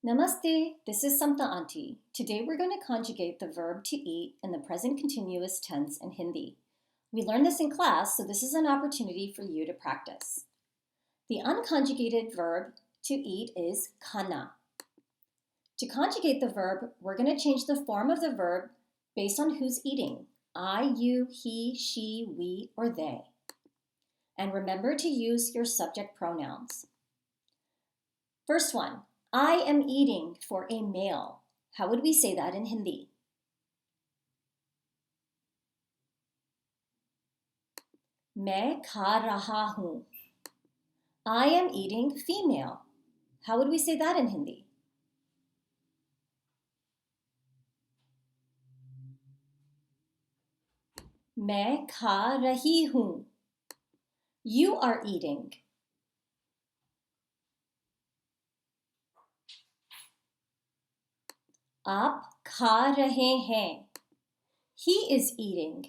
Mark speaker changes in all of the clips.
Speaker 1: Namaste, this is Samta Auntie. Today we're going to conjugate the verb to eat in the present continuous tense in Hindi. We learned this in class, so this is an opportunity for you to practice. The unconjugated verb to eat is khaana. To conjugate the verb, we're going to change the form of the verb based on who's eating. I, you, he, she, we, or they. And remember to use your subject pronouns. First one. I am eating for a male. How would we say that in Hindi? मैं खा रहा हूँ. I am eating female. How would we say that in Hindi? मैं खा रही हूँ. You are eating. आप खा रहे हैं. He is eating.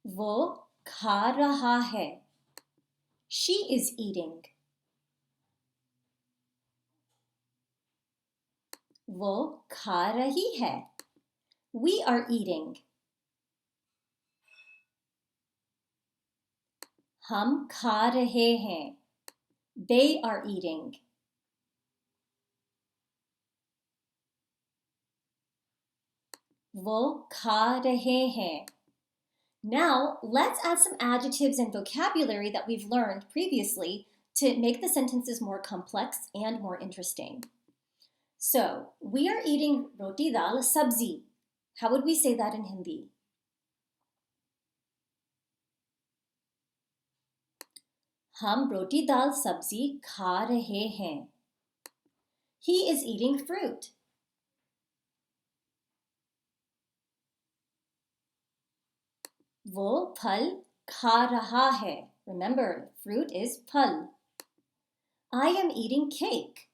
Speaker 1: वो खा रहा है. She is eating. वो खा रही है. We are eating. हम खा रहे हैं. They are eating. वो खा रहे हैं. Now, let's add some adjectives and vocabulary that we've learned previously to make the sentences more complex and more interesting. So, we are eating roti, daal, sabzi. How would we say that in Hindi? हम रोटी दाल सब्जी खा रहे हैं. He is eating fruit. वो फल खा रहा है. Remember, fruit is फल. I am eating cake.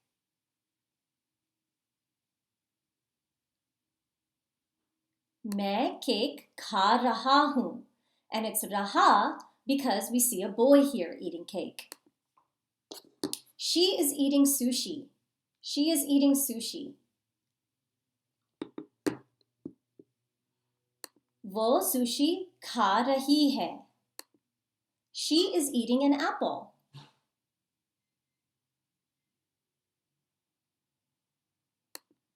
Speaker 1: मैं केक खा रहा हूँ. And it's raha because we see a boy here eating cake. She is eating sushi. She is eating sushi. वो sushi खा रही है. She is eating an apple.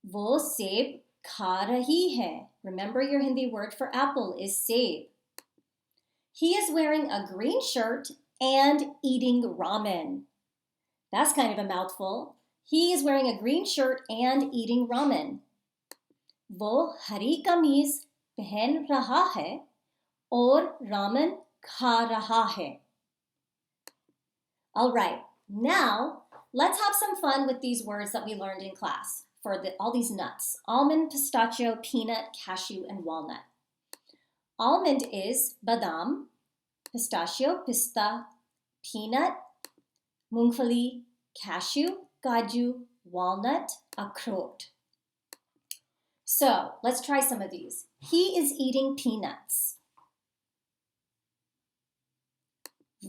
Speaker 1: वो सेब खा रही है. Remember, your Hindi word for apple is seb. He is wearing a green shirt and eating ramen. That's kind of a mouthful. He is wearing a green shirt and eating ramen. वो हरी कमीज पहन रहा है और ramen खा रहा है. All right, now let's have some fun with these words that we learned in class for all these nuts. Almond, pistachio, peanut, cashew, and walnut. Almond is badam, pistachio, pista, peanut, मूंगफली, cashew, kaju, walnut, akhrot. So let's try some of these. He is eating peanuts.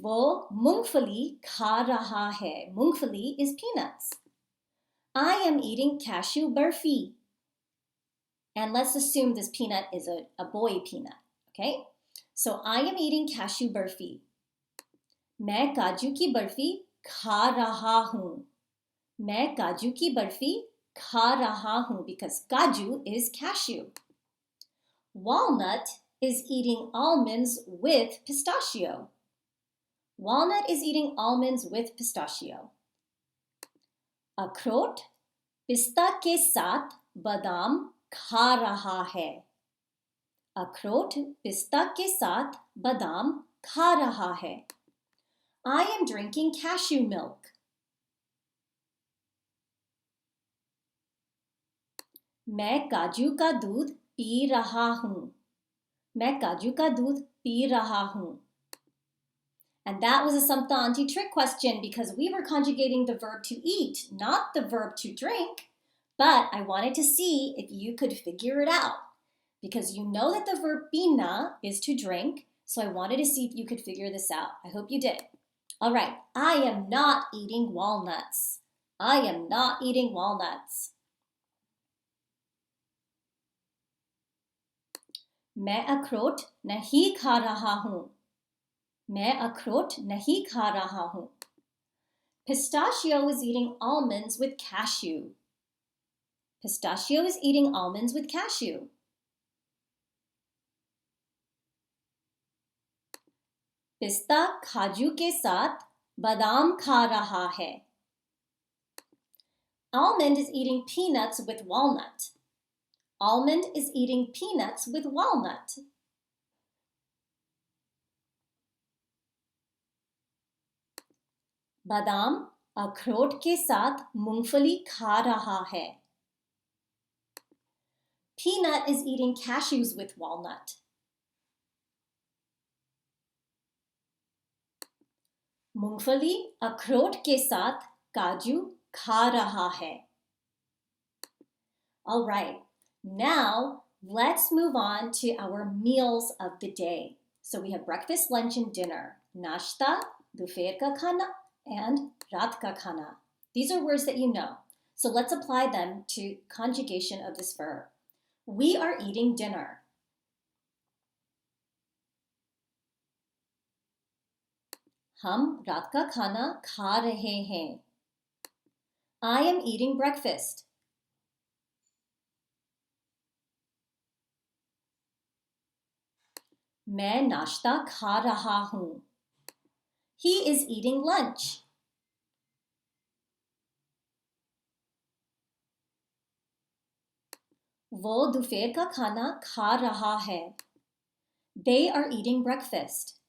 Speaker 1: वो मूंगफली खा रहा है. मूंगफली is peanuts. I am eating cashew barfi. And let's assume this peanut is a boy peanut, okay? So I am eating cashew barfi. मैं काजू की बर्फी खा रहा हूँ. मैं काजू की बर्फी खा रहा हूँ because kaju is cashew. Walnut is eating almonds with pistachio. Walnut is eating almonds with pistachio. अखरोट पिस्ता के साथ बादाम खा रहा है. अखरोट पिस्ता के साथ बादाम खा रहा है. I am drinking cashew milk. मैं काजू का दूध पी रहा हूँ. मैं काजू का दूध पी रहा हूँ. And that was a Samta Auntie trick question because we were conjugating the verb to eat, not the verb to drink. But I wanted to see if you could figure it out because you know that the verb pina is to drink, So I wanted to see if you could figure this out. I hope you did. All right, I am not eating walnuts. I am not eating walnuts. मैं अखरोट नहीं खा रहा हूँ. मैं अखरोट नहीं खा रहा हूँ. Pistachio is eating almonds with cashew. Pistachio is eating almonds with cashew. पिस्ता काजू के साथ बादाम खा रहा है. Almond is eating peanuts with walnut. Almond is eating peanuts with walnut. बादाम अखरोट के साथ मूंगफली खा रहा है. Peanut is eating cashews with walnut. मूंगफली अखरोट के साथ काजू खा रहा है. All right, now let's move on to our meals of the day. So we have breakfast, lunch, and dinner. Nashta, doophair ka khana, and raat ka khana. These are words that you know. So let's apply them to conjugation of this verb. We are eating dinner. हम रात का खाना खा रहे हैं. I am eating breakfast. मैं नाश्ता खा रहा हूँ. He is eating lunch. वो दोपहर का खाना खा रहा है. They are eating breakfast.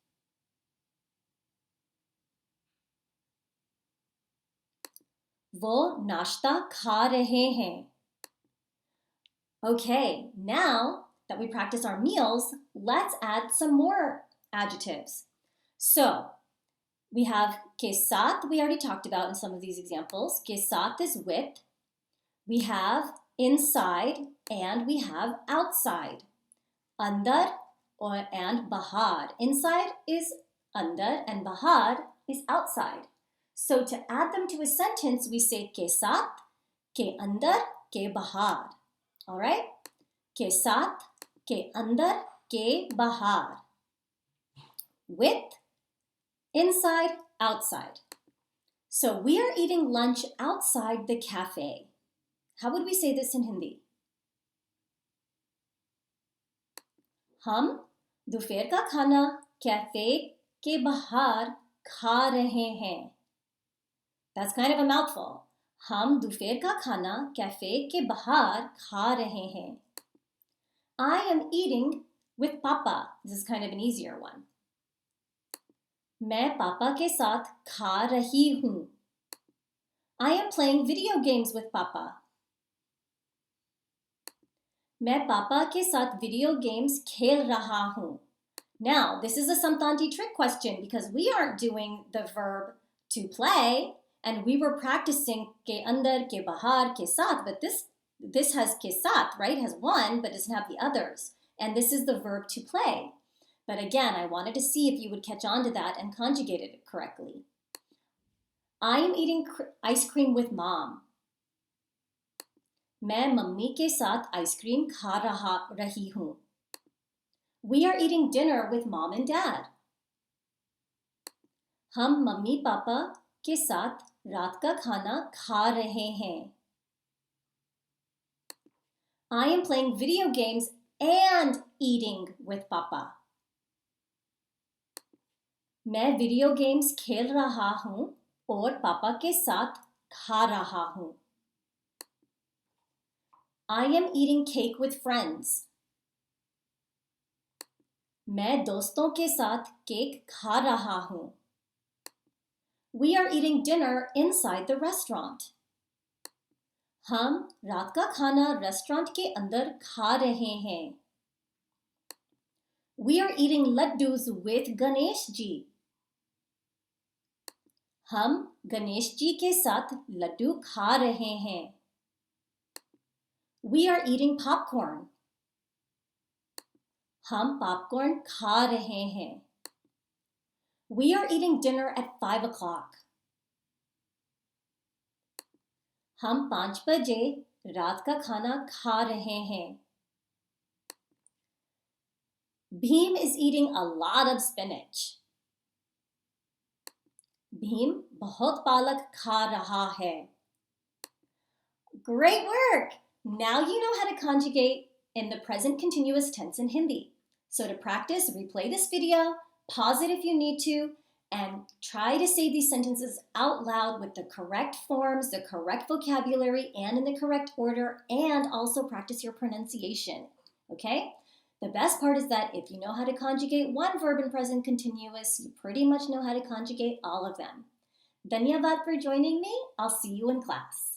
Speaker 1: वो नाश्ता खा रहे हैं. Okay, now that we practice our meals, let's add some more adjectives. So, we have ke saath, we already talked about in some of these examples. Ke saath is with. We have inside and we have outside. Andar and bahar. Inside is andar and bahar is outside. So to add them to a sentence, we say ke saath, ke andar, ke bahar. All right? Ke saath, ke andar, ke bahar. With, inside, outside. So we are eating lunch outside the cafe. How would we say this in Hindi? हम दोपहर का खाना cafe के बाहर खा रहे हैं. That's kind of a mouthful. हम दोपहर का खाना कैफे के बाहर खा रहे हैं. I am eating with Papa. This is kind of an easier one. मैं पापा के साथ खा रही हूँ. I am playing video games with Papa. मैं पापा के साथ video games खेल रहा हूँ. Now, this is a Samtanti trick question because we aren't doing the verb to play and we were practicing ke andar, ke bahar, ke saath, but this has ke saath, right? It has one, but doesn't have the others. And this is the verb to play. But again, I wanted to see if you would catch on to that and conjugate it correctly. I am eating ice cream with mom. मैं mummy के साथ ice cream खा रही हूँ. We are eating dinner with mom and dad. हम mummy papa के साथ रात का खाना खा रहे हैं. I am playing video games and eating with Papa. मैं वीडियो गेम्स खेल रहा हूँ और पापा के साथ खा रहा हूँ. I am eating cake with friends. मैं दोस्तों के साथ केक खा रहा हूँ. We are eating dinner inside the restaurant. हम रात का खाना रेस्टोरेंट के अंदर खा रहे हैं. We are eating laddus with Ganesh ji. हम गणेश जी के साथ लड्डू खा रहे हैं. We are eating popcorn. हम popcorn खा रहे हैं. We are eating dinner at 5 o'clock. हम 5 बजे रात का खाना खा रहे हैं. Bheem is eating a lot of spinach. Bheem बहुत पालक खा रहा है. Great work! Now you know how to conjugate in the present continuous tense in Hindi. So to practice, replay this video, pause it if you need to, and try to say these sentences out loud with the correct forms, the correct vocabulary, and in the correct order, and also practice your pronunciation, okay? The best part is that if you know how to conjugate one verb in present continuous, you pretty much know how to conjugate all of them. Dhanyavad for joining me. I'll see you in class.